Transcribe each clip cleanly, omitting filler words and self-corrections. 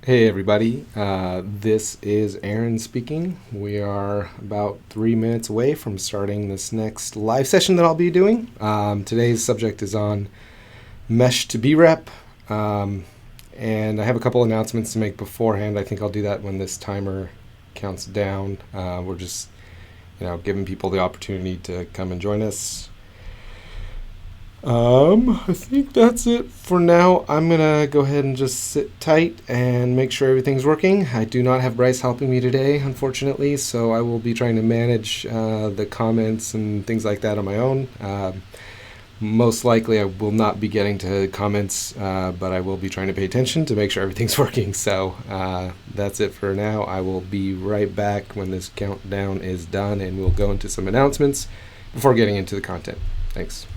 Hey everybody, this is Aaron speaking. We are about 3 minutes away from starting this next live session that I'll be doing. Today's subject is on Mesh to BREP, and I have a couple announcements to make beforehand. I think I'll do that when this timer counts down. We're just, giving people the opportunity to come and join us. I think that's it for now. I'm gonna go ahead and just sit tight and make sure everything's working. I do not have Bryce helping me today, unfortunately, so I will be trying to manage the comments and things like that on my own. Most likely I will not be getting to comments, but I will be trying to pay attention to make sure everything's working. So that's it for now. I will be right back when this countdown is done, and we'll go into some announcements before getting into the content. Thanks.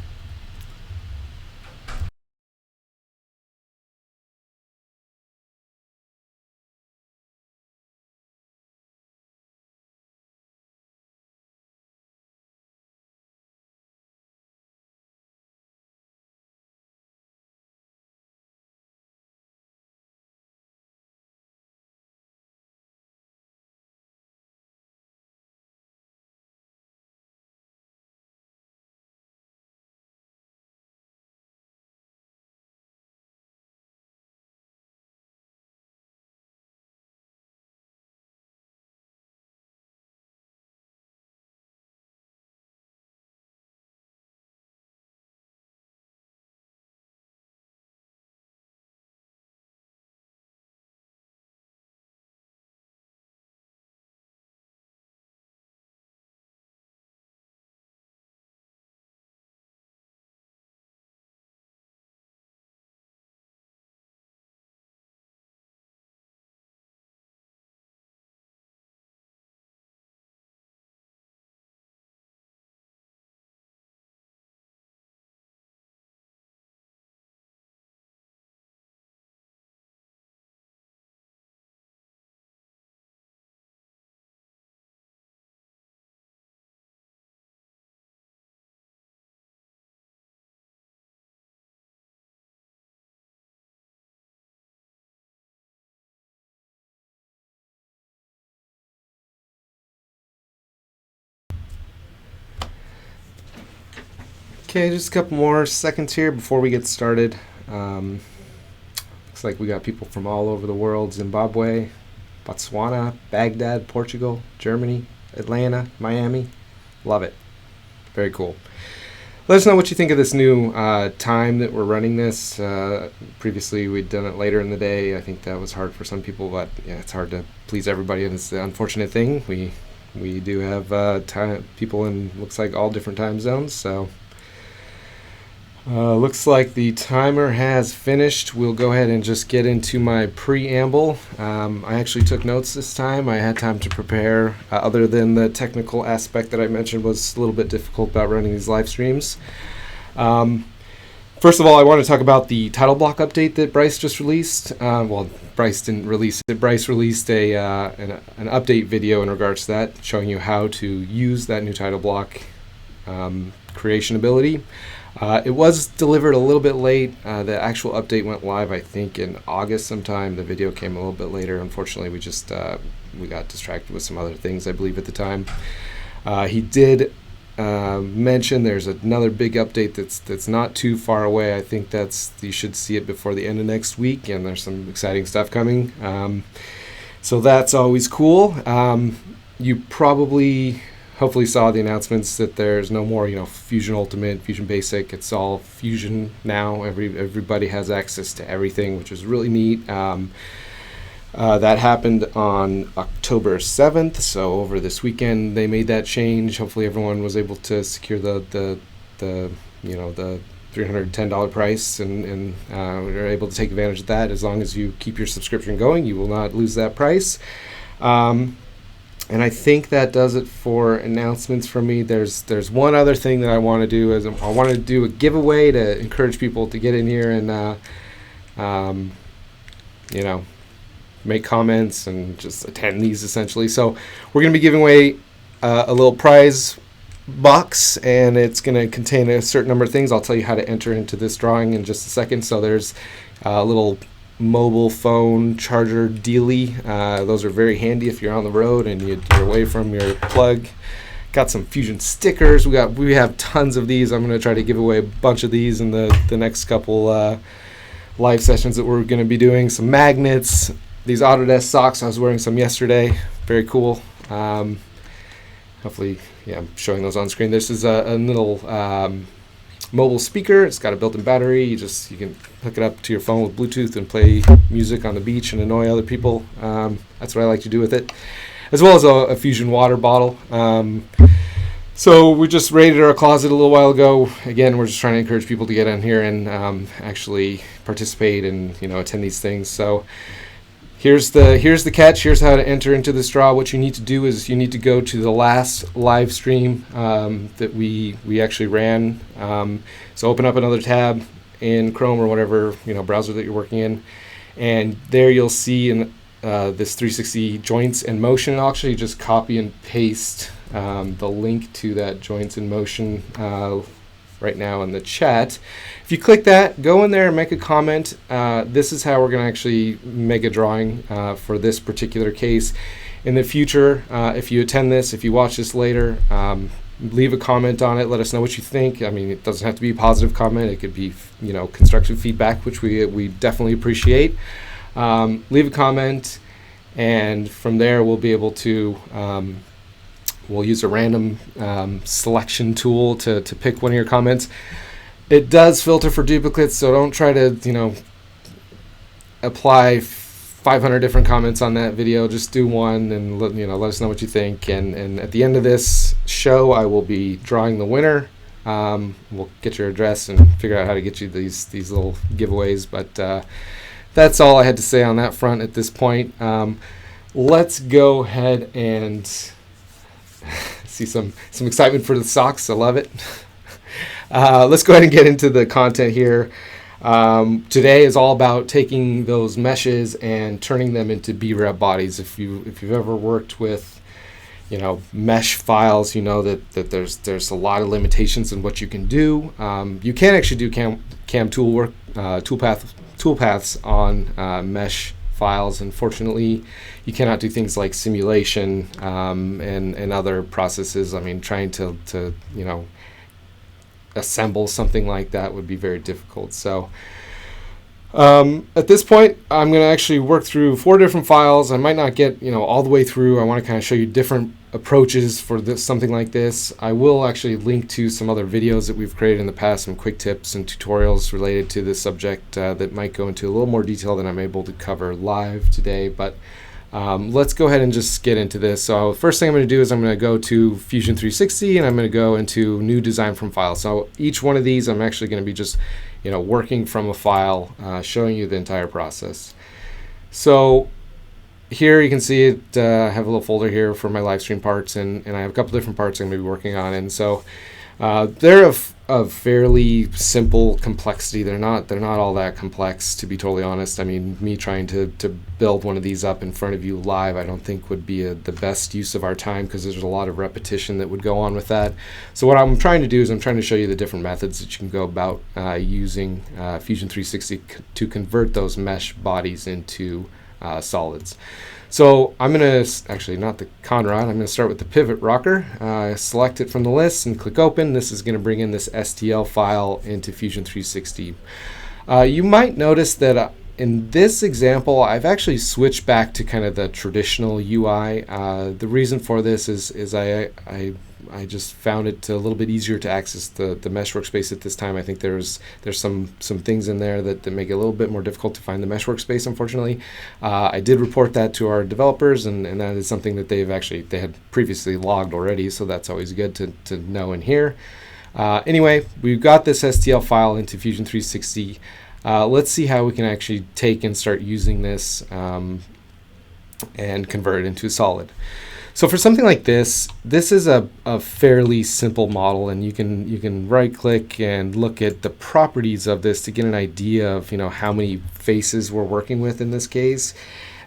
Okay, just a couple more seconds here before we get started. Looks like we got people from all over the world: Zimbabwe, Botswana, Baghdad, Portugal, Germany, Atlanta, Miami. Love it. Very cool. Let us know what you think of this new time that we're running this. Previously, we'd done it later in the day. I think that was hard for some people, but yeah, it's hard to please everybody, and it's the unfortunate thing. We do have people in, looks like, all different time zones, so looks like the timer has finished. We'll go ahead and just get into my preamble. I actually took notes this time. I had time to prepare, other than the technical aspect that I mentioned was a little bit difficult about running these live streams. First of all, I want to talk about the title block update that Bryce just released. Well, Bryce didn't release it. Bryce released an update video in regards to that, showing you how to use that new title block creation ability. It was delivered a little bit late. The actual update went live, I think, in August sometime. The video came a little bit later. Unfortunately, we got distracted with some other things, I believe, at the time. He did mention there's another big update that's not too far away. I think you should see it before the end of next week, and there's some exciting stuff coming. So that's always cool. You probably hopefully saw the announcements that there's no more, Fusion Ultimate, Fusion Basic. It's all Fusion now. Everybody has access to everything, which is really neat. That happened on October 7th, so over this weekend they made that change. Hopefully everyone was able to secure the $310 price and are able to take advantage of that. As long as you keep your subscription going, you will not lose that price. And I think that does it for announcements from me. There's one other thing that I want to do. I want to do a giveaway to encourage people to get in here and make comments and just attend these, essentially. So we're going to be giving away a little prize box, and it's going to contain a certain number of things. I'll tell you how to enter into this drawing in just a second. So there's a little mobile phone charger dealy. Those are very handy if you're on the road and you're away from your plug. Got some Fusion stickers. We have tons of these. I'm going to try to give away a bunch of these in the next couple live sessions that we're going to be doing. Some magnets. These Autodesk socks. I was wearing some yesterday. Very cool. Hopefully, yeah, I'm showing those on screen. This is a little mobile speaker. It's got a built-in battery. You can hook it up to your phone with Bluetooth and play music on the beach and annoy other people. That's what I like to do with it, as well as a Fusion water bottle. So we just raided our closet a little while ago. Again, we're just trying to encourage people to get in here and actually participate and attend these things. So here's the catch. Here's how to enter into this draw. What you need to do is you need to go to the last live stream that we actually ran. So open up another tab in Chrome or whatever browser that you're working in, and there you'll see in this 360 joints in motion. I'll actually just copy and paste the link to that joints in motion right now in the chat. If you click that, go in there and make a comment. This is how we're going to actually make a drawing for this particular case. In the future, if you attend this, if you watch this later, leave a comment on it. Let us know what you think. I mean, it doesn't have to be a positive comment. It could be constructive feedback, which we definitely appreciate. Leave a comment, and from there we'll be able to we'll use a random selection tool to pick one of your comments. It does filter for duplicates, so don't try to apply 500 different comments on that video. Just do one and let us know what you think. And at the end of this show, I will be drawing the winner. We'll get your address and figure out how to get you these little giveaways. But that's all I had to say on that front at this point. Let's go ahead and see some excitement for the socks. I love it. Let's go ahead and get into the content here. Today is all about taking those meshes and turning them into BREP bodies. If you've ever worked with mesh files, you know that there's a lot of limitations in what you can do. You can actually do CAM tool work, toolpaths on mesh files. Unfortunately, you cannot do things like simulation and other processes. I mean, trying to assemble something like that would be very difficult. So at this point, I'm going to actually work through 4 different files. I might not get all the way through. I want to kind of show you different approaches for something like this. I will actually link to some other videos that we've created in the past, some quick tips and tutorials related to this subject that might go into a little more detail than I'm able to cover live today. But let's go ahead and just get into this. So first thing I'm going to do is I'm going to go to Fusion 360 and I'm going to go into New Design from File. So each one of these I'm actually going to be just working from a file, showing you the entire process. So here you can see it. I have a little folder here for my live stream parts, and I have a couple different parts I'm going to be working on. And so they're of fairly simple complexity. They're not all that complex, to be totally honest. I mean, me trying to build one of these up in front of you live, I don't think would be the best use of our time, because there's a lot of repetition that would go on with that. So what I'm trying to do is I'm trying to show you the different methods that you can go about using Fusion 360 to convert those mesh bodies into solids. So I'm going to, actually not the Conrod, I'm going to start with the pivot rocker. Select it from the list and click open. This is going to bring in this STL file into Fusion 360. You might notice that in this example, I've actually switched back to kind of the traditional UI. The reason for this is I just found it a little bit easier to access the mesh workspace at this time. I think there's some things in there that make it a little bit more difficult to find the mesh workspace, unfortunately. I did report that to our developers, and that is something that they had previously logged already, so that's always good to know in here. Anyway, we've got this STL file into Fusion 360. Let's see how we can actually take and start using this and convert it into a solid. So for something like this is a fairly simple model, and you can right click and look at the properties of this to get an idea of how many faces we're working with in this case.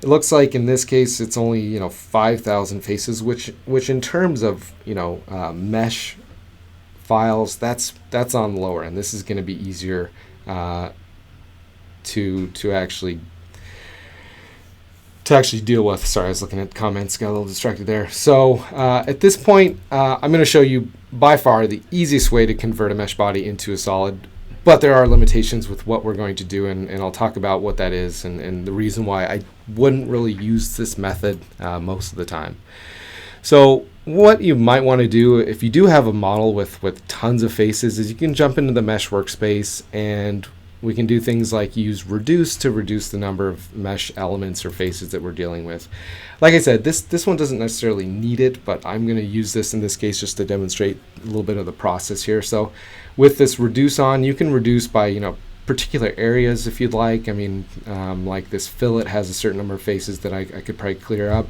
It looks like in this case it's only 5,000 faces, which in terms of mesh files, that's on the lower end. This is going to be easier to actually to actually deal with. Sorry, I was looking at comments, got a little distracted there. So at this point, I'm going to show you by far the easiest way to convert a mesh body into a solid, but there are limitations with what we're going to do, and I'll talk about what that is and the reason why I wouldn't really use this method most of the time. So what you might want to do if you do have a model with tons of faces is you can jump into the mesh workspace, and we can do things like use reduce to reduce the number of mesh elements or faces that we're dealing with. Like I said, this one doesn't necessarily need it, but I'm going to use this in this case just to demonstrate a little bit of the process here. So with this reduce on, you can reduce by particular areas if you'd like. I mean, like this fillet has a certain number of faces that I could probably clear up.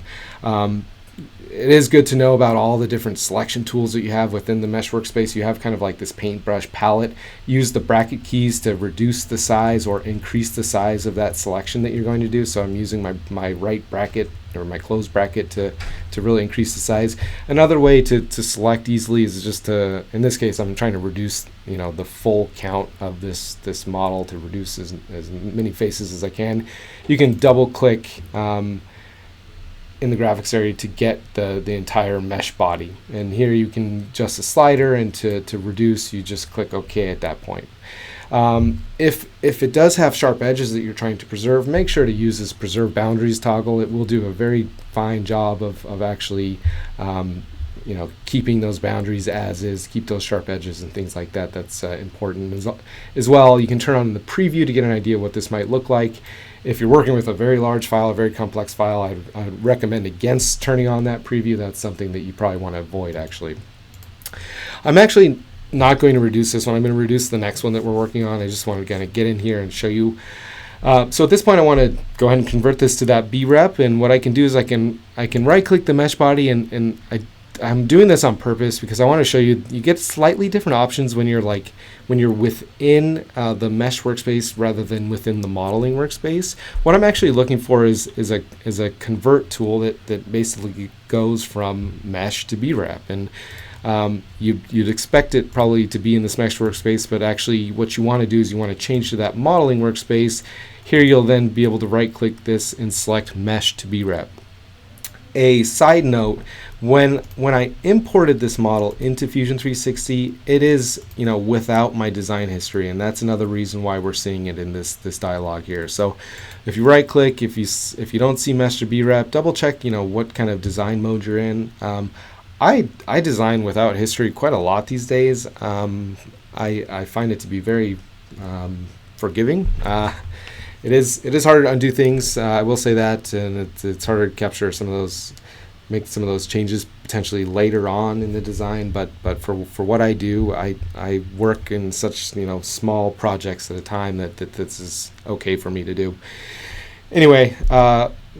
It is good to know about all the different selection tools that you have within the mesh workspace. You have kind of like this paintbrush palette. Use the bracket keys to reduce the size or increase the size of that selection that you're going to do. So I'm using my right bracket or my closed bracket to really increase the size. Another way to select easily is just to, in this case, I'm trying to reduce the full count of this model to reduce as many faces as I can. You can double click in the graphics area to get the entire mesh body, and here you can adjust the slider, and to reduce you just click OK at that point. If it does have sharp edges that you're trying to preserve, make sure to use this preserve boundaries toggle. It will do a very fine job of actually keeping those boundaries as is, keep those sharp edges and things like that. That's important as well. You can turn on the preview to get an idea what this might look like. If you're working with a very large file, a very complex file, I'd recommend against turning on that preview. That's something that you probably want to avoid, actually. I'm actually not going to reduce this one. I'm going to reduce the next one that we're working on. I just want to kind of get in here and show you. So at this point, I want to go ahead and convert this to that B-rep, and what I can do is I can right-click the mesh body, and I'm doing this on purpose because I want to show you get slightly different options when you're within the mesh workspace rather than within the modeling workspace. What I'm actually looking for is a convert tool that basically goes from mesh to B-rep, and you'd expect it probably to be in this mesh workspace, but actually what you want to do is you want to change to that modeling workspace. Here you'll then be able to right-click this and select mesh to B-rep. A side note, when I imported this model into Fusion 360, it is without my design history, and that's another reason why we're seeing it in this dialog here. So if you right click, if you don't see mesh to B-rep, double check what kind of design mode you're in. I design without history quite a lot these days. I find it to be very forgiving. It is harder to undo things, I will say that, and it's harder to capture make some of those changes potentially later on in the design. But for what I do, I work in such small projects at a time that this is okay for me to do. Anyway,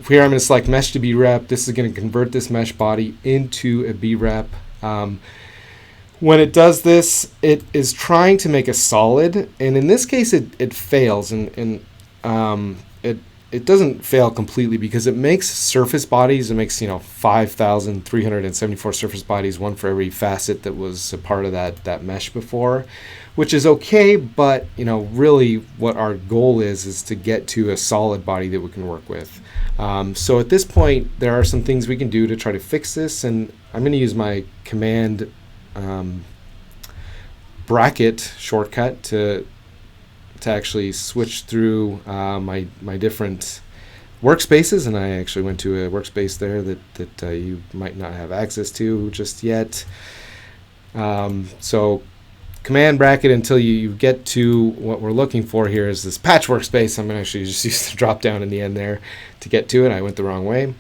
here I'm going to select mesh to B-rep. This is going to convert this mesh body into a B-rep. When it does this, it is trying to make a solid, and in this case it fails, and it doesn't fail completely because it makes surface bodies. It makes 5,374 surface bodies, one for every facet that was a part of that mesh before, which is okay. But really, what our goal is to get to a solid body that we can work with. So at this point, there are some things we can do to try to fix this, and I'm going to use my command bracket shortcut to actually switch through my different workspaces, and I actually went to a workspace there that you might not have access to just yet. So command bracket until you get to what we're looking for here is this patch workspace. I'm going to actually just use the drop down in the end there to get to it. I went the wrong way.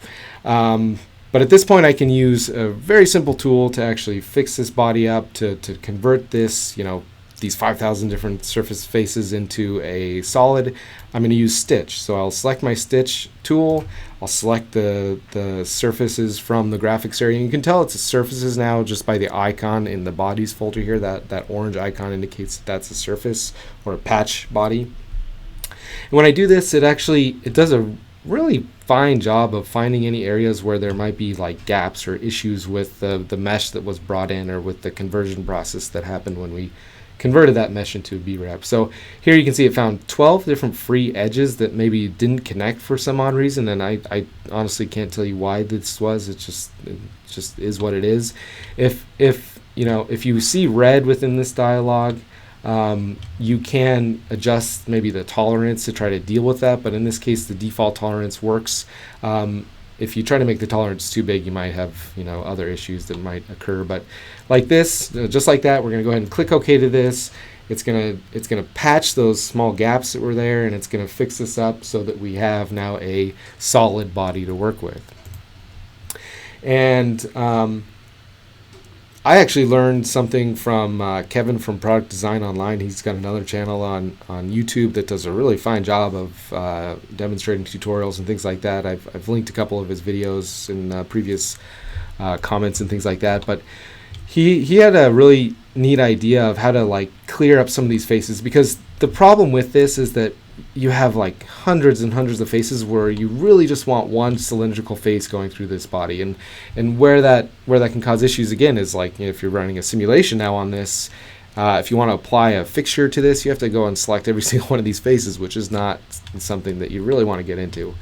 But at this point, I can use a very simple tool to actually fix this body up, to convert this, these 5,000 different surface faces into a solid. I'm going to use stitch. So I'll select my stitch tool. I'll select the surfaces from the graphics area. And you can tell it's a surfaces now just by the icon in the bodies folder here. That orange icon indicates that's a surface or a patch body. And when I do this, it does a really fine job of finding any areas where there might be like gaps or issues with the mesh that was brought in, or with the conversion process that happened when we converted that mesh into a B-rep. So here you can see it found 12 different free edges that maybe didn't connect for some odd reason, and I honestly can't tell you why this was. It just is what it is. If you see red within this dialog, you can adjust maybe the tolerance to try to deal with that, but in this case the default tolerance works. If you try to make the tolerance too big, you might have other issues that might occur. But like this, just like that, we're going to go ahead and click OK to this. It's gonna patch those small gaps that were there, and it's going to fix this up so that we have now a solid body to work with. And I actually learned something from Kevin from Product Design Online. He's got another channel on YouTube that does a really fine job of demonstrating tutorials and things like that. I've linked a couple of his videos in previous comments and things like that. But he had a really neat idea of how to like clear up some of these faces, because the problem with this is that you have like hundreds and hundreds of faces where you really just want one cylindrical face going through this body, and where that can cause issues again is like if you're running a simulation now on this, if you want to apply a fixture to this, you have to go and select every single one of these faces, which is not something that you really want to get into.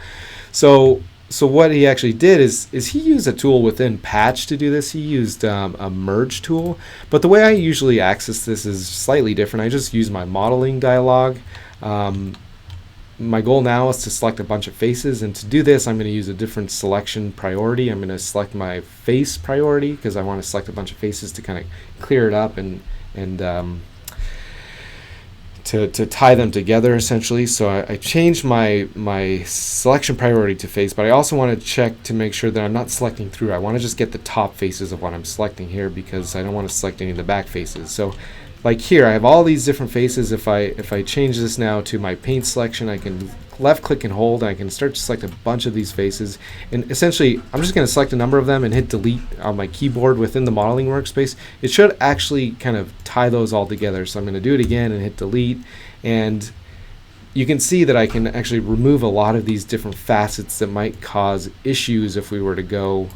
So what he actually did is he used a tool within Patch to do this. He used a merge tool, but the way I usually access this is slightly different. I just use my modeling dialog. My goal now is to select a bunch of faces, and to do this I'm going to use a different selection priority. I'm going to select my face priority because I want to select a bunch of faces to kind of clear it up and to tie them together essentially. So I changed my selection priority to face, but I also want to check to make sure that I'm not selecting through. I want to just get the top faces of what I'm selecting here because I don't want to select any of the back faces. So like here, I have all these different faces. If I change this now to my paint selection, I can left click and hold, and I can start to select a bunch of these faces. And essentially, I'm just going to select a number of them and hit delete on my keyboard within the modeling workspace. It should actually kind of tie those all together. So I'm going to do it again and hit delete. And you can see that I can actually remove a lot of these different facets that might cause issues if we were to go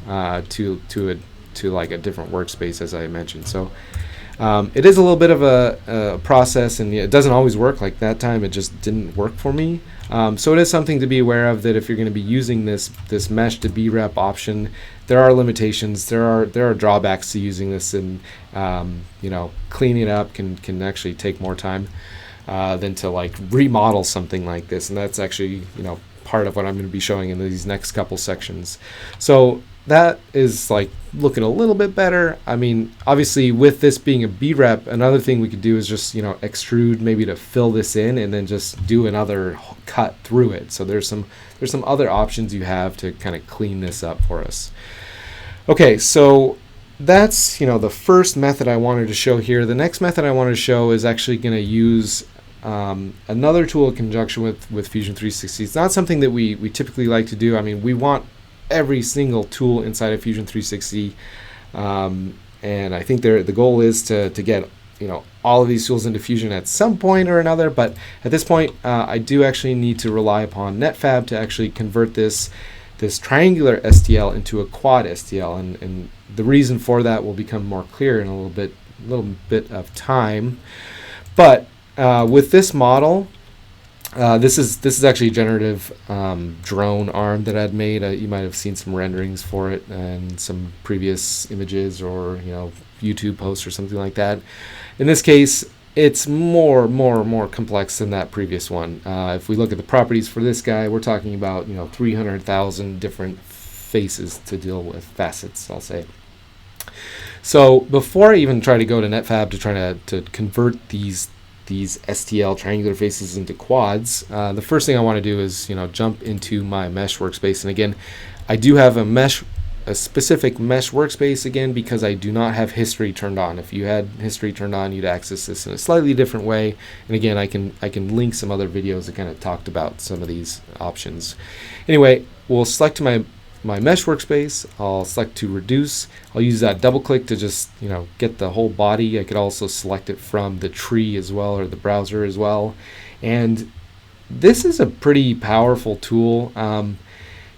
to like a different workspace, as I mentioned. So it is a little bit of a process, and it doesn't always work. Like that time, it just didn't work for me. So it is something to be aware of, that if you're going to be using this mesh to B-rep option, there are limitations. There are drawbacks to using this, and cleaning it up can actually take more time than to like remodel something like this. And that's actually part of what I'm going to be showing in these next couple sections. So that is like looking a little bit better. I mean, obviously with this being a B-rep, another thing we could do is just extrude maybe to fill this in and then just do another cut through it. So there's some other options you have to kind of clean this up for us. Okay, so that's the first method I wanted to show here. The next method I wanted to show is actually going to use another tool in conjunction with Fusion 360. It's not something that we typically like to do. I mean, we want every single tool inside of Fusion 360, and I think the goal is to get all of these tools into Fusion at some point or another. But at this point, I do actually need to rely upon NetFab to actually convert this triangular STL into a quad STL, and the reason for that will become more clear in a little bit of time. But with this model, this is actually a generative drone arm that I'd made. You might have seen some renderings for it and some previous images or YouTube posts or something like that. In this case, it's more complex than that previous one. If we look at the properties for this guy, we're talking about 300,000 different faces to deal with, facets, I'll say. So before I even try to go to NetFab to try to convert these STL triangular faces into quads, the first thing I want to do is jump into my mesh workspace. And again, I do have a specific mesh workspace again because I do not have history turned on. If you had history turned on, you'd access this in a slightly different way. And again, I can link some other videos that kind of talked about some of these options. Anyway, we'll select my mesh workspace. I'll select to reduce. I'll use that double click to just get the whole body. I could also select it from the tree as well, or the browser as well. And this is a pretty powerful tool.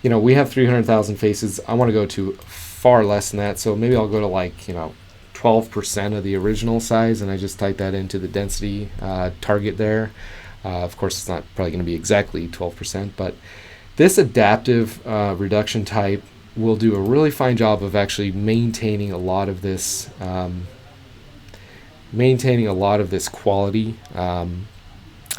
We have 300,000 faces. I want to go to far less than that, so maybe I'll go to like 12% of the original size, and I just type that into the density target there. Of course, it's not probably going to be exactly 12%, but this adaptive reduction type will do a really fine job of actually maintaining a lot of this quality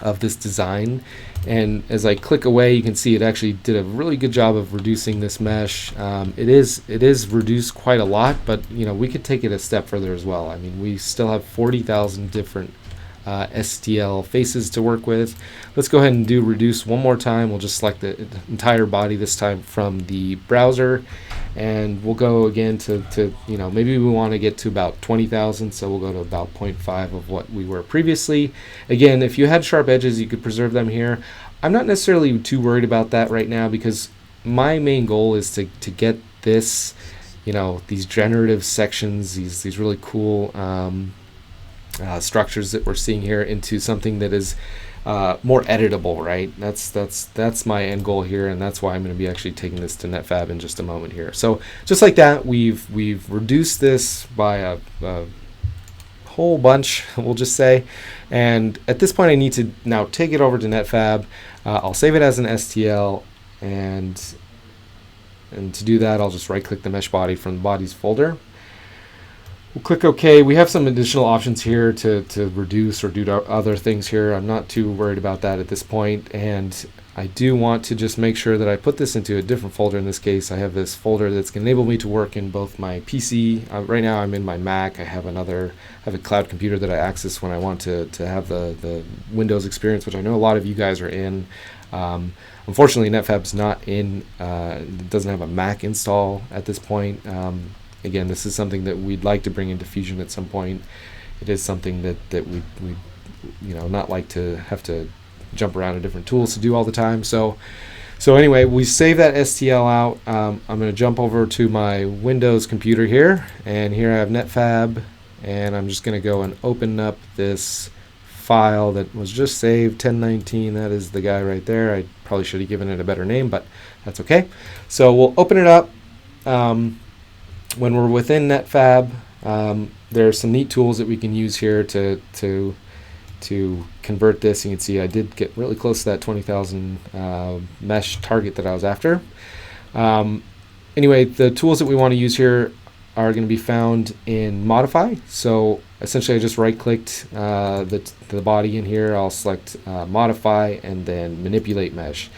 of this design. And as I click away, you can see it actually did a really good job of reducing this mesh. It is reduced quite a lot, but we could take it a step further as well. I mean, we still have 40,000 different STL faces to work with. Let's go ahead and do reduce one more time. We'll just select the entire body this time from the browser, and we'll go again to maybe we want to get to about 20,000, so we'll go to about 0.5 of what we were previously. Again, if you had sharp edges, you could preserve them here. I'm not necessarily too worried about that right now, because my main goal is to get this, these generative sections, these really cool structures that we're seeing here into something that is more editable, right? That's my end goal here, and that's why I'm going to be actually taking this to NetFab in just a moment here. So just like that, we've reduced this by a whole bunch, we'll just say, and at this point I need to now take it over to NetFab. I'll save it as an STL, and to do that I'll just right click the mesh body from the bodies folder. We'll click OK. We have some additional options here to reduce or do other things here. I'm not too worried about that at this point, and I do want to just make sure that I put this into a different folder. In this case, I have this folder that's going to enable me to work in both my PC. Right now I'm in my Mac. I have a cloud computer that I access when I want to have the Windows experience, which I know a lot of you guys are in. Unfortunately, NetFab's not in, doesn't have a Mac install at this point. Again, this is something that we'd like to bring into Fusion at some point. It is something that we not like to have to jump around to different tools to do all the time. So anyway, we save that STL out. I'm going to jump over to my Windows computer here, and here I have NetFab, and I'm just going to go and open up this file that was just saved, 1019. That is the guy right there. I probably should have given it a better name, but that's okay. So we'll open it up. When we're within NetFab, there are some neat tools that we can use here to convert this. You can see I did get really close to that 20,000 mesh target that I was after. Anyway, the tools that we want to use here are going to be found in Modify. So essentially I just right-clicked the body in here. I'll select Modify and then Manipulate Mesh.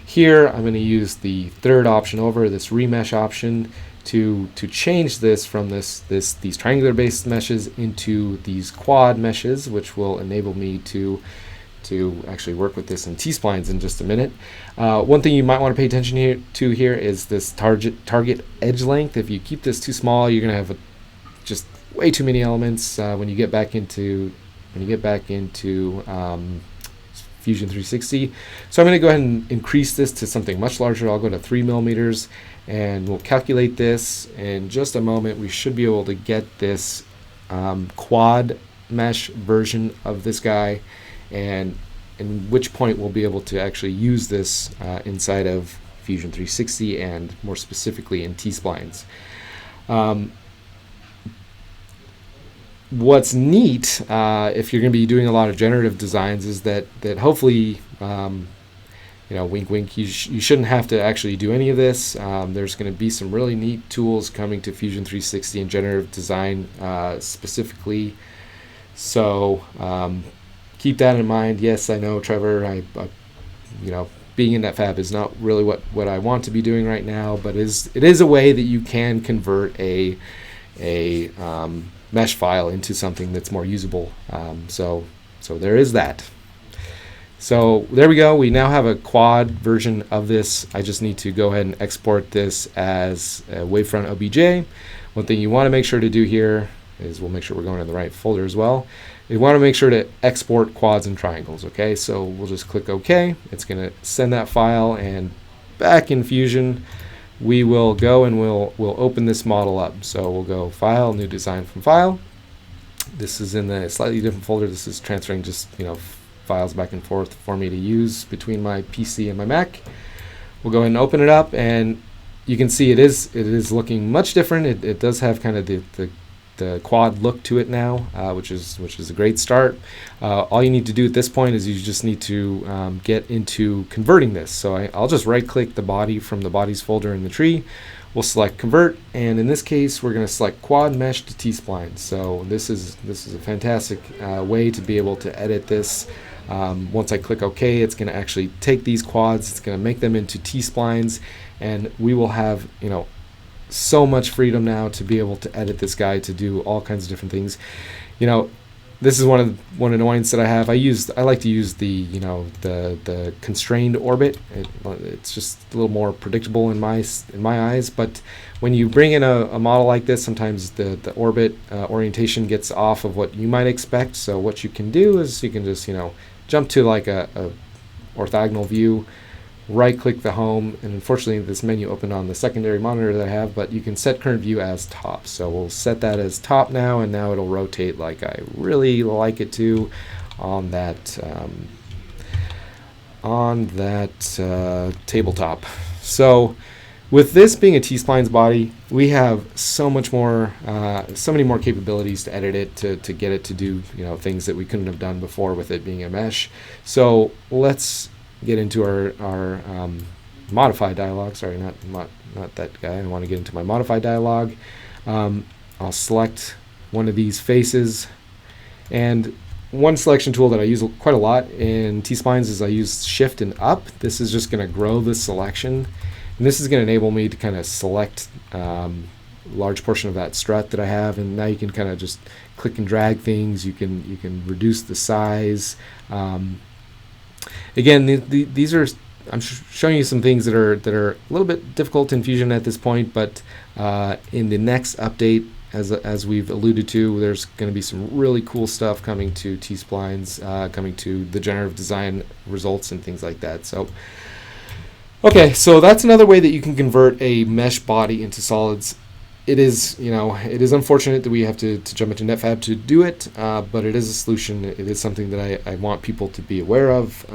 Here I'm going to use the third option over, this Remesh option, to change this from these triangular based meshes into these quad meshes, which will enable me to actually work with this in T-splines in just a minute. One thing you might want to pay attention to here is this target edge length. If you keep this too small, you're going to have just way too many elements when you get back into Fusion 360. So I'm going to go ahead and increase this to something much larger. I'll go to 3 millimeters, and we'll calculate this in just a moment. We should be able to get this quad mesh version of this guy, and in which point we'll be able to actually use this inside of Fusion 360 and more specifically in T-splines. What's neat, if you're going to be doing a lot of generative designs, is that hopefully, wink wink, you shouldn't have to actually do any of this. There's going to be some really neat tools coming to Fusion 360 and generative design specifically. So keep that in mind. Yes, I know, Trevor, being in NetFab is not really what I want to be doing right now, but it is a way that you can convert a mesh file into something that's more usable. So there is that. So there we go. We now have a quad version of this. I just need to go ahead and export this as a wavefront OBJ. One thing you want to make sure to do here is, we'll make sure we're going in the right folder as well. You want to make sure to export quads and triangles. Okay, so we'll just click OK. It's going to send that file, and back in Fusion we will go and we'll open this model up. So we'll go File, New Design from File. This is in a slightly different folder. This is transferring just files back and forth for me to use between my PC and my Mac. We'll go ahead and open it up, and you can see it is looking much different. It does have kind of the the quad look to it now, which is a great start. All you need to do at this point is you just need to get into converting this. So I'll just right-click the body from the bodies folder in the tree. We'll select convert, and in this case, we're going to select quad mesh to T-spline. So this is a fantastic way to be able to edit this. Once I click OK, it's going to actually take these quads, it's going to make them into T-splines, and we will have, so much freedom now to be able to edit this guy to do all kinds of different things. This is one annoyance that I have. I like to use the the constrained orbit. It's just a little more predictable in my eyes. But when you bring in a model like this, sometimes the orbit orientation gets off of what you might expect. So what you can do is you can just jump to like a orthogonal view, right-click the home, and unfortunately this menu opened on the secondary monitor that I have, but you can set current view as top. So we'll set that as top now, and now it'll rotate like I really like it to on that tabletop. So with this being a T-splines body, we have so many more capabilities to edit it, to get it to do things that we couldn't have done before with it being a mesh. So let's get into our modify dialog. Sorry, not that guy. I want to get into my modify dialog. I'll select one of these faces, and one selection tool that I use quite a lot in T-splines is I use shift and up. This is just going to grow the selection, and this is going to enable me to kind of select a large portion of that strut that I have, and now you can kind of just click and drag things. You can reduce the size. Again, these are, I'm showing you some things that are a little bit difficult in Fusion at this point, but in the next update, as we've alluded to, there's going to be some really cool stuff coming to T-splines, coming to the generative design results and things like that. So, okay, so that's another way that you can convert a mesh body into solids. It is unfortunate that we have to jump into NetFab to do it, but it is a solution. It is something that I want people to be aware of.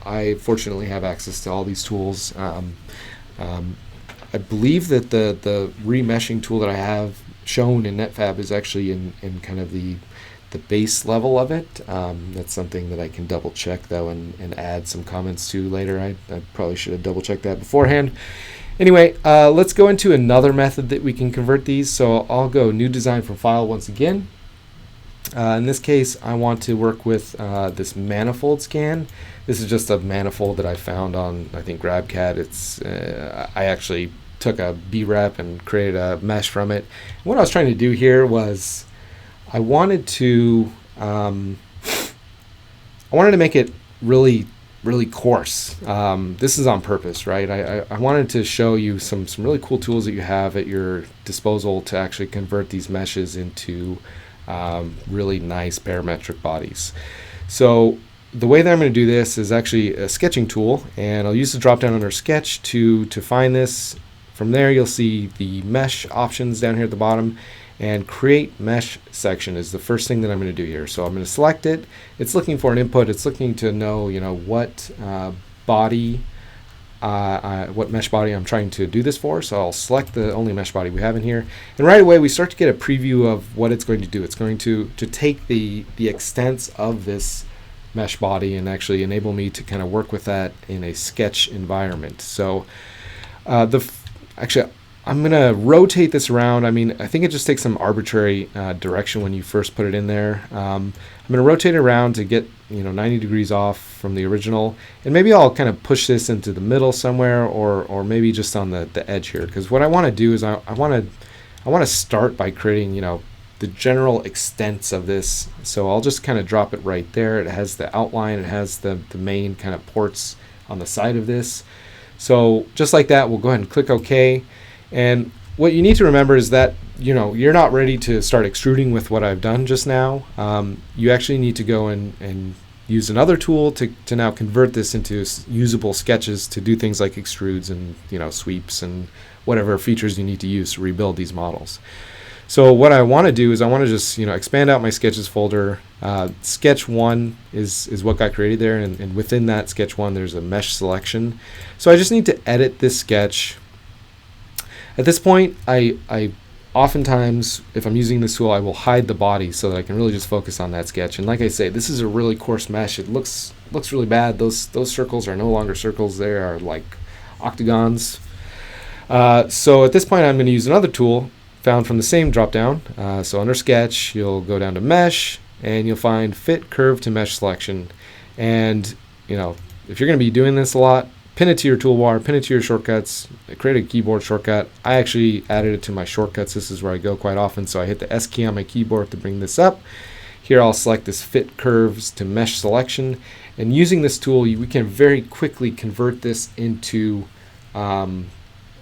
I fortunately have access to all these tools. I believe that the remeshing tool that I have shown in NetFab is actually in kind of the base level of it. That's something that I can double check though and add some comments to later. I probably should have double checked that beforehand. Anyway, let's go into another method that we can convert these. So I'll go new design from file once again. In this case, I want to work with this manifold scan. This is just a manifold that I found on, I think, GrabCAD. It's I actually took a B-rep and created a mesh from it. And what I was trying to do here was I wanted to make it really coarse. This is on purpose, right? I wanted to show you some really cool tools that you have at your disposal to actually convert these meshes into really nice parametric bodies. So the way that I'm going to do this is actually a sketching tool, and I'll use the drop down under sketch to find this. From there you'll see the mesh options down here at the bottom, and create mesh section is the first thing that I'm going to do here. So I'm going to select it. It's looking for an input. It's looking to know, what body, what mesh body I'm trying to do this for. So I'll select the only mesh body we have in here, and right away we start to get a preview of what it's going to do. It's going to take the extents of this mesh body and actually enable me to kind of work with that in a sketch environment. So actually, I'm going to rotate this around. I mean, I think it just takes some arbitrary direction when you first put it in there. I'm going to rotate it around to get 90 degrees off from the original, and maybe I'll kind of push this into the middle somewhere, or maybe just on the edge here, because what I want to do is I want to start by creating the general extents of this. So I'll just kind of drop it right there. It has the outline, it has the main kind of ports on the side of this. So just like that, we'll go ahead and click OK. And what you need to remember is that you're not ready to start extruding with what I've done just now. You actually need to go and use another tool to now convert this into usable sketches to do things like extrudes and sweeps and whatever features you need to use to rebuild these models. So what I want to do is I want to just expand out my sketches folder. Sketch 1 is what got created there, and within that sketch 1 there's a mesh selection. So I just need to edit this sketch. At this point, I'll oftentimes, if I'm using this tool, I will hide the body so that I can really just focus on that sketch. And like I say, this is a really coarse mesh. It looks really bad. Those circles are no longer circles. They are like octagons. So at this point, I'm going to use another tool found from the same drop-down. So under Sketch, you'll go down to Mesh, and you'll find Fit Curve to Mesh Selection. And if you're going to be doing this a lot, pin it to your toolbar, pin it to your shortcuts, create a keyboard shortcut. I actually added it to my shortcuts. This is where I go quite often, so I hit the S key on my keyboard to bring this up. Here I'll select this Fit Curves to Mesh Selection, and using this tool, we can very quickly convert this into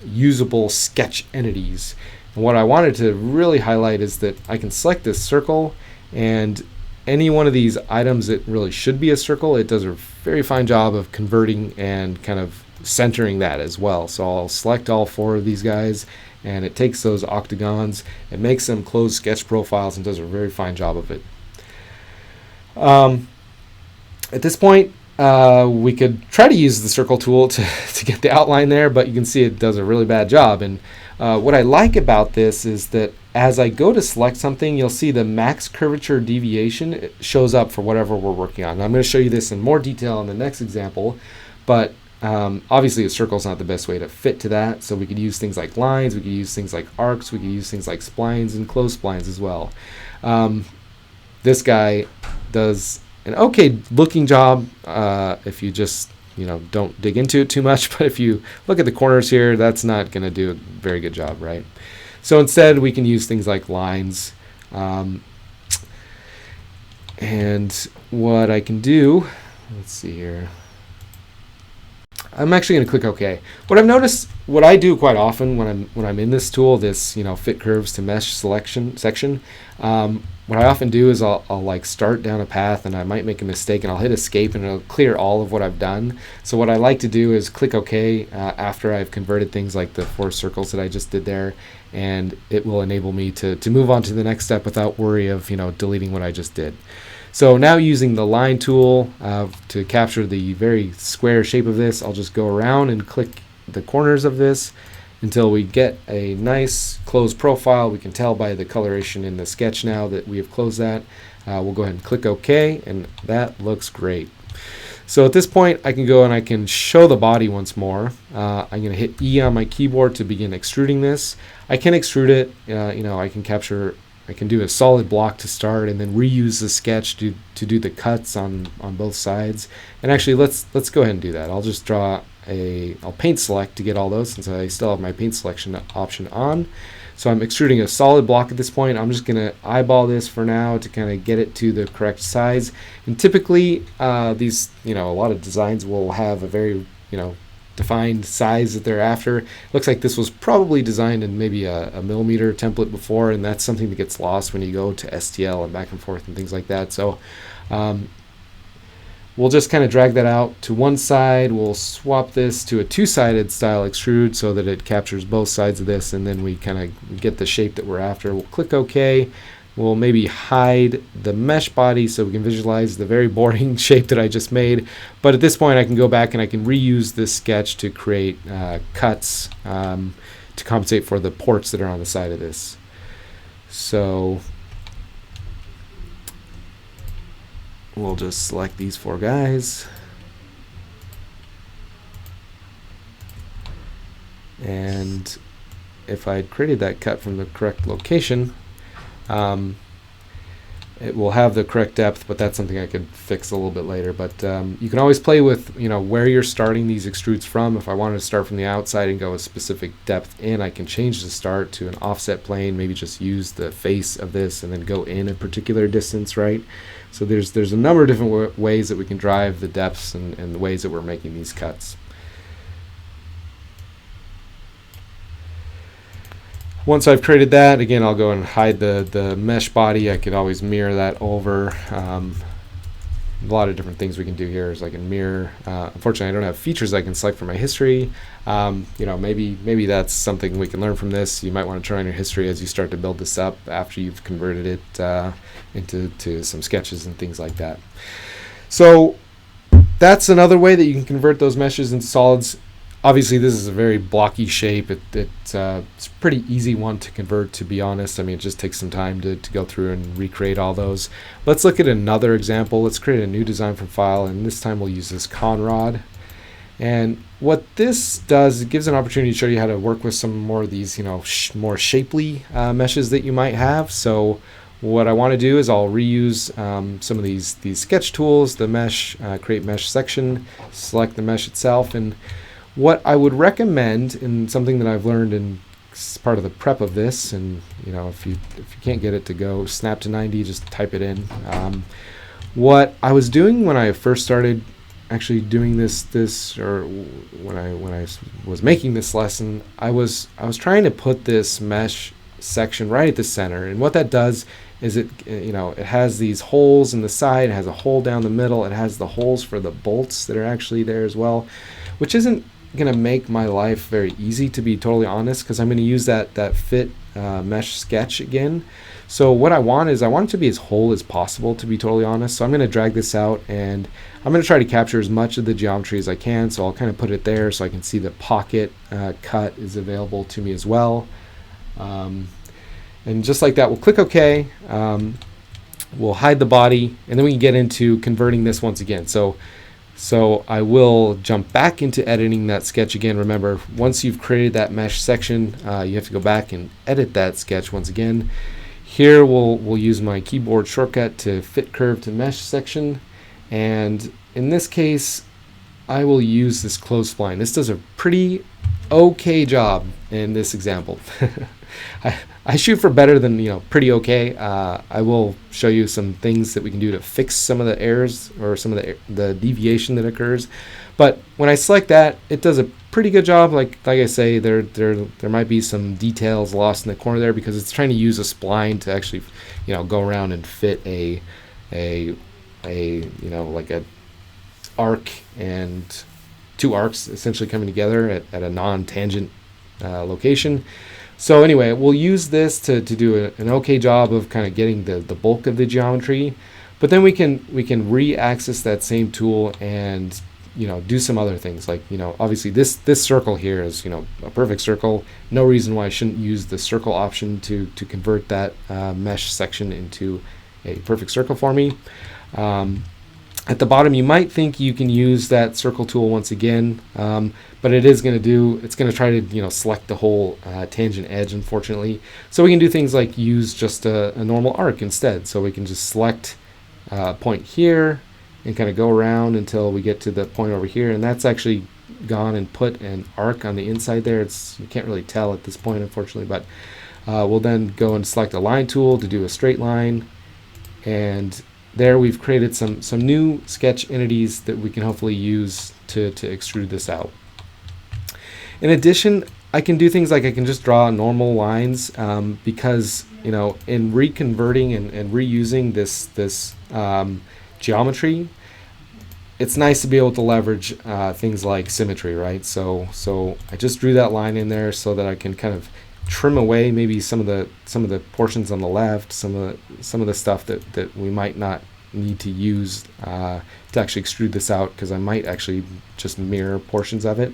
usable sketch entities. And what I wanted to really highlight is that I can select this circle, and any one of these items that really should be a circle, it does a very fine job of converting and kind of centering that as well. So I'll select all 4 of these guys, and it takes those octagons, it makes them closed sketch profiles, and does a very fine job of it. At this point, we could try to use the circle tool to get the outline there, but you can see it does a really bad job. And what I like about this is that as I go to select something, you'll see the max curvature deviation shows up for whatever we're working on. And I'm going to show you this in more detail in the next example, but obviously a circle is not the best way to fit to that. So we could use things like lines, we could use things like arcs, we could use things like splines and closed splines as well. This guy does an okay looking job if you just don't dig into it too much, but if you look at the corners here, that's not going to do a very good job, right? So instead we can use things like lines, and what I can do, let's see here, I'm actually going to click OK. What I've noticed, what I do quite often when I'm in this tool, this Fit Curves to Mesh Selection section, what I often do is I'll like start down a path, and I might make a mistake, and I'll hit escape, and it'll clear all of what I've done. So what I like to do is click OK after I've converted things like the 4 circles that I just did there, and it will enable me to move on to the next step without worry of deleting what I just did. So now using the line tool to capture the very square shape of this, I'll just go around and click the corners of this until we get a nice closed profile. We can tell by the coloration in the sketch now that we have closed that. We'll go ahead and click OK, and that looks great. So at this point, I can go and I can show the body once more. I'm going to hit E on my keyboard to begin extruding this. I can extrude it. I can do a solid block to start, and then reuse the sketch to do the cuts on both sides. And actually, let's go ahead and do that. I'll just I'll paint select to get all those, since I still have my paint selection option on. So I'm extruding a solid block at this point. I'm just going to eyeball this for now to kind of get it to the correct size. And typically, these, a lot of designs will have a very, defined size that they're after. It looks like this was probably designed in maybe a millimeter template before, and that's something that gets lost when you go to STL and back and forth and things like that. So we'll just kind of drag that out to one side. We'll swap this to a 2-sided style extrude so that it captures both sides of this, and then we kind of get the shape that we're after. We'll click OK. We'll maybe hide the mesh body so we can visualize the very boring shape that I just made. But at this point, I can go back and I can reuse this sketch to create cuts to compensate for the ports that are on the side of this. So we'll just select these 4 guys. And if I created that cut from the correct location, it will have the correct depth, but that's something I could fix a little bit later. But you can always play with where you're starting these extrudes from. If I wanted to start from the outside and go a specific depth in, I can change the start to an offset plane, maybe just use the face of this and then go in a particular distance, right? So there's a number of different ways that we can drive the depths and the ways that we're making these cuts. Once I've created that, again, I'll go and hide the mesh body. I could always mirror that over. A lot of different things we can do here is I can mirror. Unfortunately, I don't have features I can select for my history. Maybe that's something we can learn from this. You might want to try on your history as you start to build this up after you've converted it into some sketches and things like that. So that's another way that you can convert those meshes into solids. Obviously, this is a very blocky shape. It's a pretty easy one to convert, to be honest. I mean, it just takes some time to go through and recreate all those. Let's look at another example. Let's create a new design from file, and this time we'll use this conrod. And what this does, it gives an opportunity to show you how to work with some more of these, more shapely meshes that you might have. So what I want to do is I'll reuse some of these sketch tools, the mesh, create mesh section, select the mesh itself, and what I would recommend, and something that I've learned in part of the prep of this, and if you can't get it to go snap to 90, just type it in. What I was doing when I first started actually doing this, or when I was making this lesson, I was trying to put this mesh section right at the center, and what that does is it has these holes in the side, it has a hole down the middle, it has the holes for the bolts that are actually there as well, which isn't going to make my life very easy, to be totally honest, because I'm going to use that fit mesh sketch again. So what I want it to be as whole as possible, to be totally honest. So I'm going to drag this out, and I'm going to try to capture as much of the geometry as I can. So I'll kind of put it there so I can see the pocket cut is available to me as well. And just like that, we'll click OK. We'll hide the body, and then we can get into converting this once again. So I will jump back into editing that sketch again. Remember, once you've created that mesh section, you have to go back and edit that sketch once again. Here we'll use my keyboard shortcut to fit curve to mesh section, and in this case I will use this close spline. This does a pretty okay job in this example. I shoot for better than pretty okay. I will show you some things that we can do to fix some of the errors or some of the deviation that occurs. But when I select that, it does a pretty good job. Like I say, there might be some details lost in the corner there because it's trying to use a spline to actually go around and fit a like a arc and two arcs essentially coming together at a non-tangent location. So anyway, we'll use this to do an okay job of kind of getting the bulk of the geometry, but then we can re-access that same tool and do some other things, like obviously this circle here is a perfect circle. No reason why I shouldn't use the circle option to convert that mesh section into a perfect circle for me. At the bottom, you might think you can use that circle tool once again, but it's going to try to select the whole tangent edge, unfortunately. So we can do things like use just a normal arc instead. So we can just select a point here and kind of go around until we get to the point over here, and that's actually gone and put an arc on the inside there. You can't really tell at this point, unfortunately, but we'll then go and select a line tool to do a straight line, and there we've created some new sketch entities that we can hopefully use to extrude this out. In addition, I can do things like I can just draw normal lines because in reconverting and reusing this geometry, it's nice to be able to leverage things like symmetry, right? So I just drew that line in there so that I can kind of trim away maybe some of the portions on the left, some of the stuff that we might not need to use to actually extrude this out, because I might actually just mirror portions of it.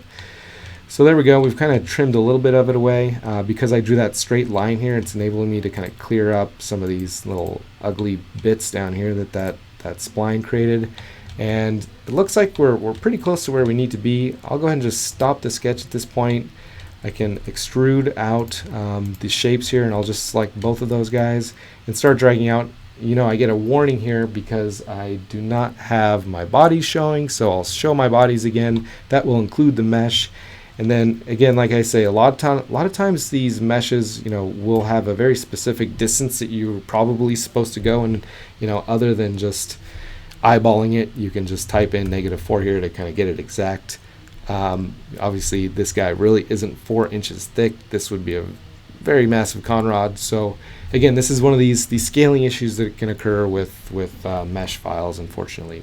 So there we go. We've kind of trimmed a little bit of it away. Because I drew that straight line here, it's enabling me to kind of clear up some of these little ugly bits down here that spline created. And it looks like we're pretty close to where we need to be. I'll go ahead and just stop the sketch at this point. I can extrude out the shapes here, and I'll just select both of those guys and start dragging out. I get a warning here because I do not have my bodies showing, so I'll show my bodies again. That will include the mesh. And then again, like I say, a lot of times these meshes, will have a very specific distance that you're probably supposed to go, and other than just eyeballing it, you can just type in -4 here to kind of get it exact. Obviously this guy really isn't 4 inches thick. This would be a very massive conrod. So again, this is one of these scaling issues that can occur with mesh files, unfortunately.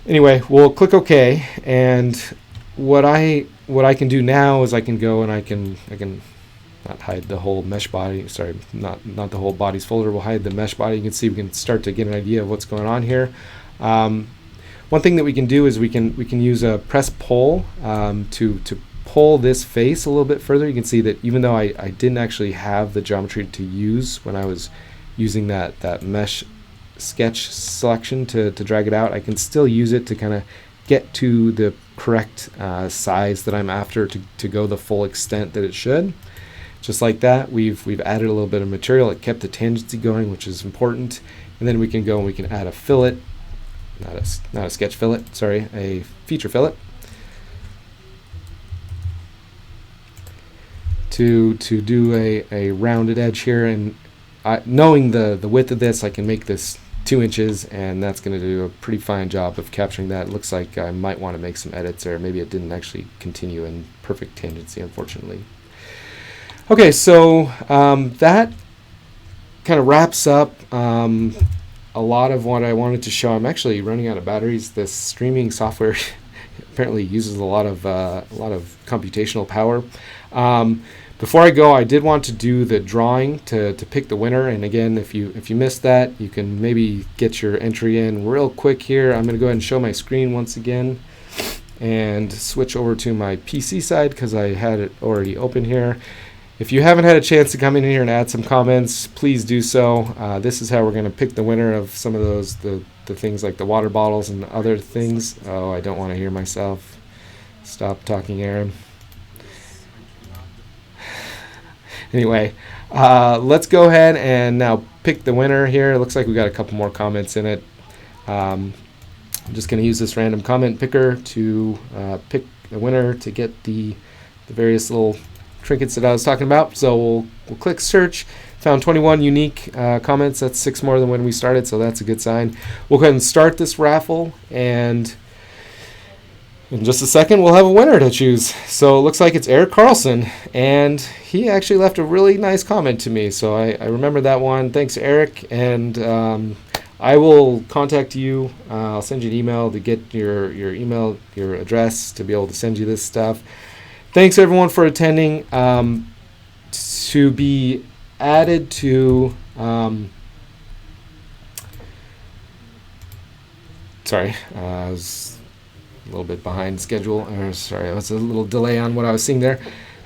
Anyway, we'll click OK, and what I can do now is I can go and I can not hide the whole mesh body. Sorry, not the whole bodies folder. We'll hide the mesh body. You can see we can start to get an idea of what's going on here. One thing that we can do is we can use a press pull to pull this face a little bit further. You can see that even though I didn't actually have the geometry to use when I was using that mesh sketch selection to drag it out, I can still use it to kind of get to the correct size that I'm after to go the full extent that it should. Just like that, we've added a little bit of material. It kept the tangency going, which is important. And then we can go and we can add a fillet, not a sketch fillet, sorry, a feature fillet to do a rounded edge here. And knowing the width of this, I can make this 2 inches, and that's going to do a pretty fine job of capturing that. It looks like I might want to make some edits, or maybe it didn't actually continue in perfect tangency, unfortunately. Okay, so that kind of wraps up a lot of what I wanted to show. I'm actually running out of batteries. This streaming software apparently uses a lot of computational power. Before I go, I did want to do the drawing to pick the winner. And again, if you missed that, you can maybe get your entry in real quick here. I'm going to go ahead and show my screen once again and switch over to my PC side because I had it already open here. If you haven't had a chance to come in here and add some comments, please do so. This is how we're going to pick the winner of some of those, the things like the water bottles and other things. Oh, I don't want to hear myself. Stop talking, Aaron. Anyway, let's go ahead and now pick the winner here. It looks like we got a couple more comments in it. I'm just going to use this random comment picker to pick the winner to get the various little trinkets that I was talking about. So we'll click search. Found 21 unique comments. That's 6 more than when we started, so that's a good sign. We'll go ahead and start this raffle, and in just a second we'll have a winner to choose. So it looks like it's Eric Carlson, and he actually left a really nice comment to me, so I remember that one. Thanks, Eric, and I will contact you. I'll send you an email to get your email, your address, to be able to send you this stuff. Thanks everyone for attending. To be added to sorry, I was a little bit behind schedule, or sorry, it was a little delay on what I was seeing there.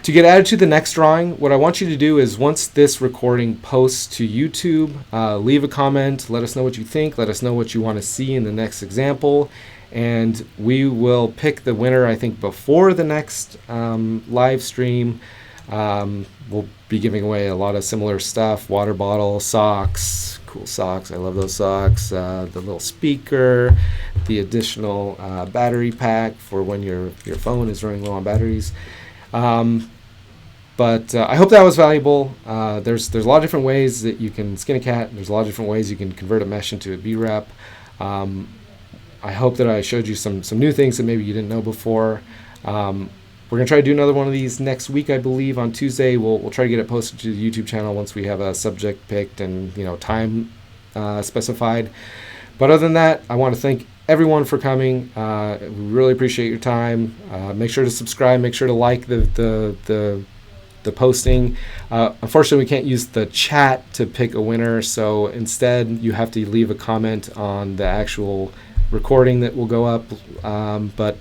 To get added to the next drawing, what I want you to do is once this recording posts to YouTube, leave a comment, let us know what you think, let us know what you want to see in the next example, and we will pick the winner, I think, before the next live stream. We'll be giving away a lot of similar stuff: water bottle, socks, cool socks, I love those socks, the little speaker, the additional battery pack for when your phone is running low on batteries. But I hope that was valuable. There's a lot of different ways that you can skin a cat. There's a lot of different ways you can convert a mesh into a B-rep. I hope that I showed you some new things that maybe you didn't know before. We're going to try to do another one of these next week, I believe, on Tuesday. We'll try to get it posted to the YouTube channel once we have a subject picked and time specified. But other than that, I want to thank everyone for coming. We really appreciate your time. Make sure to subscribe. Make sure to like the posting. Unfortunately, we can't use the chat to pick a winner, so instead you have to leave a comment on the actual recording that will go up. But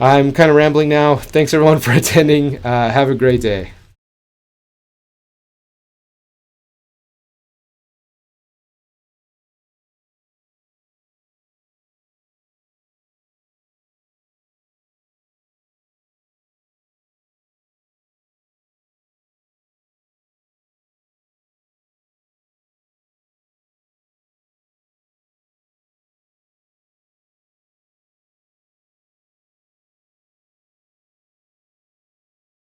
I'm kind of rambling now. Thanks everyone for attending. Have a great day.